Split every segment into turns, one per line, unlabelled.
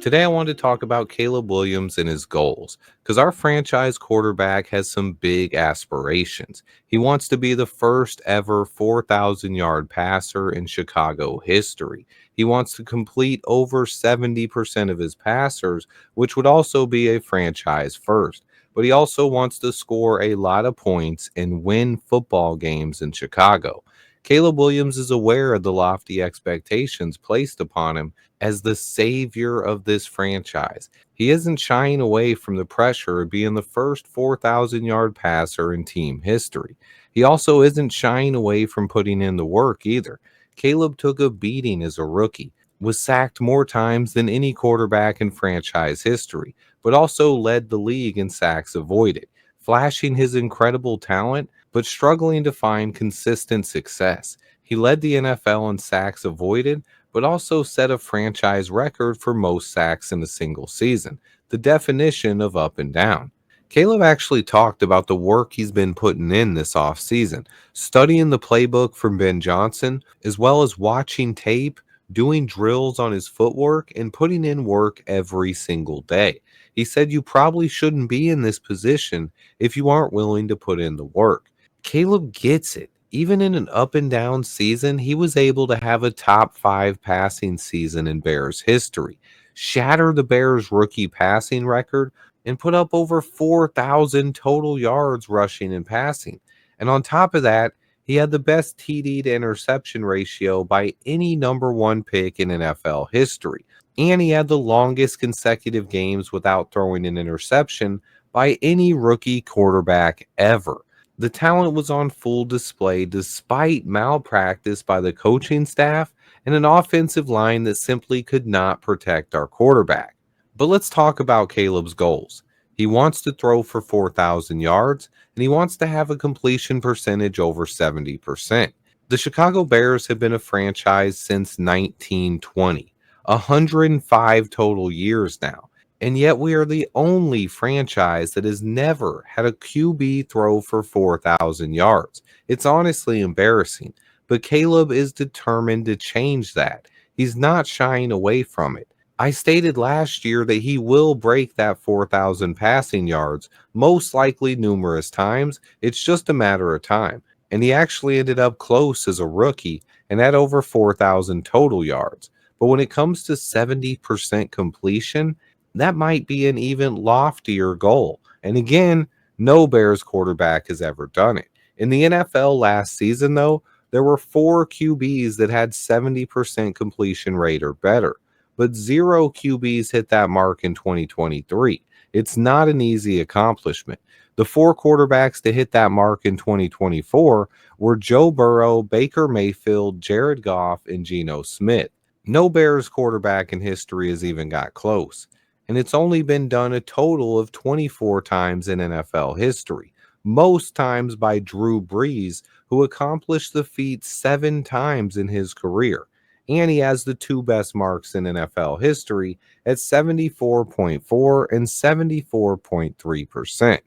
Today, I wanted to talk about Caleb Williams and his goals because our franchise quarterback has some big aspirations. He wants to be the first ever 4,000-yard passer in Chicago history. He wants to complete over 70% of his passers, which would also be a franchise first. But he also wants to score a lot of points and win football games in Chicago. Caleb Williams is aware of the lofty expectations placed upon him as the savior of this franchise. He isn't shying away from the pressure of being the first 4,000-yard passer in team history. He also isn't shying away from putting in the work either. Caleb took a beating as a rookie, was sacked more times than any quarterback in franchise history, but also led the league in sacks avoided, flashing his incredible talent but struggling to find consistent success. He led the NFL in sacks avoided, but also set a franchise record for most sacks in a single season, the definition of up and down. Caleb actually talked about the work he's been putting in this offseason, studying the playbook from Ben Johnson, as well as watching tape, doing drills on his footwork, and putting in work every single day. He said you probably shouldn't be in this position if you aren't willing to put in the work. Caleb gets it. Even in an up and down season, he was able to have a top five passing season in Bears history, shatter the Bears rookie passing record, and put up over 4,000 total yards rushing and passing. And on top of that, he had the best TD to interception ratio by any number one pick in NFL history. And he had the longest consecutive games without throwing an interception by any rookie quarterback ever. The talent was on full display despite malpractice by the coaching staff and an offensive line that simply could not protect our quarterback. But let's talk about Caleb's goals. He wants to throw for 4,000 yards and he wants to have a completion percentage over 70%. The Chicago Bears have been a franchise since 1920, 105 total years now. And yet we are the only franchise that has never had a QB throw for 4,000 yards. It's honestly embarrassing, but Caleb is determined to change that. He's not shying away from it. I stated last year that he will break that 4,000 passing yards, most likely numerous times. It's just a matter of time. And he actually ended up close as a rookie and had over 4,000 total yards. But when it comes to 70% completion, that might be an even loftier goal. And again, no Bears quarterback has ever done it. In the NFL last season, though, there were four QBs that had 70% completion rate or better, but zero QBs hit that mark in 2023. It's not an easy accomplishment. The four quarterbacks to hit that mark in 2024 were Joe Burrow, Baker Mayfield, Jared Goff, and Geno Smith. No Bears quarterback in history has even got close, and it's only been done a total of 24 times in NFL history, most times by Drew Brees, who accomplished the feat 7 times in his career. And he has the two best marks in NFL history at 74.4 and 74.3%.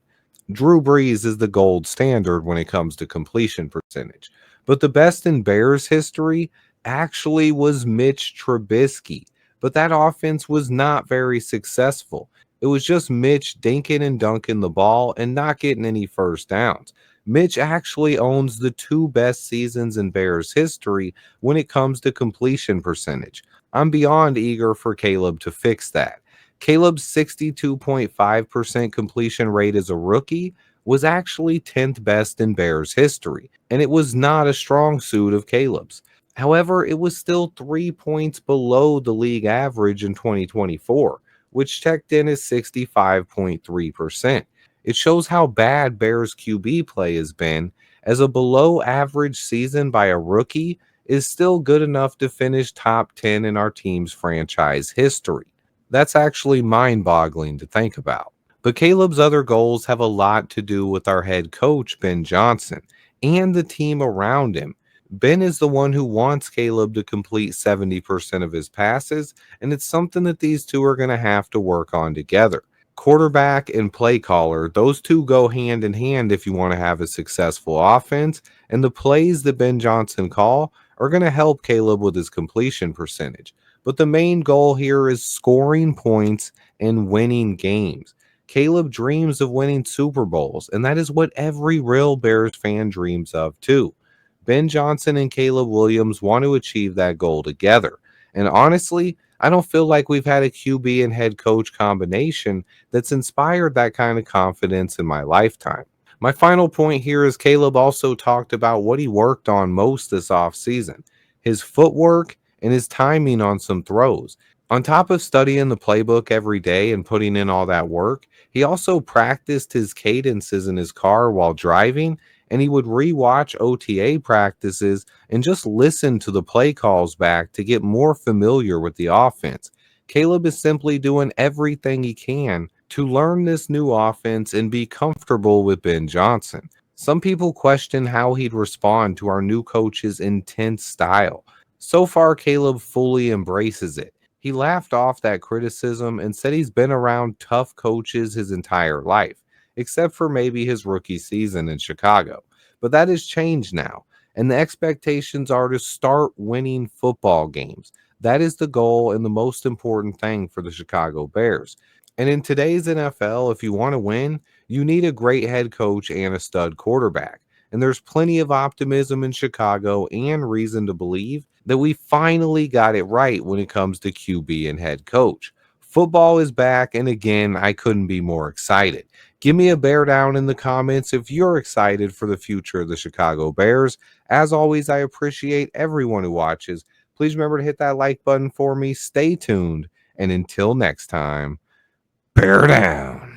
Drew Brees is the gold standard when it comes to completion percentage. But the best in Bears history actually was Mitch Trubisky. But that offense was not very successful. It was just Mitch dinking and dunking the ball and not getting any first downs. Mitch actually owns the two best seasons in Bears history when it comes to completion percentage. I'm beyond eager for Caleb to fix that. Caleb's 62.5% completion rate as a rookie was actually 10th best in Bears history, and it was not a strong suit of Caleb's. However, it was still 3 points below the league average in 2024, which checked in as 65.3%. It shows how bad Bears QB play has been, as a below average season by a rookie is still good enough to finish top 10 in our team's franchise history. That's actually mind-boggling to think about. But Caleb's other goals have a lot to do with our head coach, Ben Johnson, and the team around him. Ben is the one who wants Caleb to complete 70% of his passes, and it's something that these two are going to have to work on together. Quarterback and play caller, those two go hand in hand if you want to have a successful offense, and the plays that Ben Johnson call are going to help Caleb with his completion percentage. But the main goal here is scoring points and winning games. Caleb dreams of winning Super Bowls, and that is what every real Bears fan dreams of too. Ben Johnson and Caleb Williams want to achieve that goal together. And honestly, I don't feel like we've had a QB and head coach combination that's inspired that kind of confidence in my lifetime. My final point here is Caleb also talked about what he worked on most this offseason: his footwork and his timing on some throws. On top of studying the playbook every day and putting in all that work, he also practiced his cadences in his car while driving, and he would rewatch OTA practices and just listen to the play calls back to get more familiar with the offense. Caleb is simply doing everything he can to learn this new offense and be comfortable with Ben Johnson. Some people question how he'd respond to our new coach's intense style. So far, Caleb fully embraces it. He laughed off that criticism and said he's been around tough coaches his entire life, except for maybe his rookie season in Chicago. But that has changed now, and the expectations are to start winning football games. That is the goal and the most important thing for the Chicago Bears. And in today's NFL, if you want to win, you need a great head coach and a stud quarterback. And there's plenty of optimism in Chicago and reason to believe that we finally got it right when it comes to QB and head coach. Football is back, and again, I couldn't be more excited. Give me a bear down in the comments if you're excited for the future of the Chicago Bears. As always, I appreciate everyone who watches. Please remember to hit that like button for me. Stay tuned, and until next time, bear down.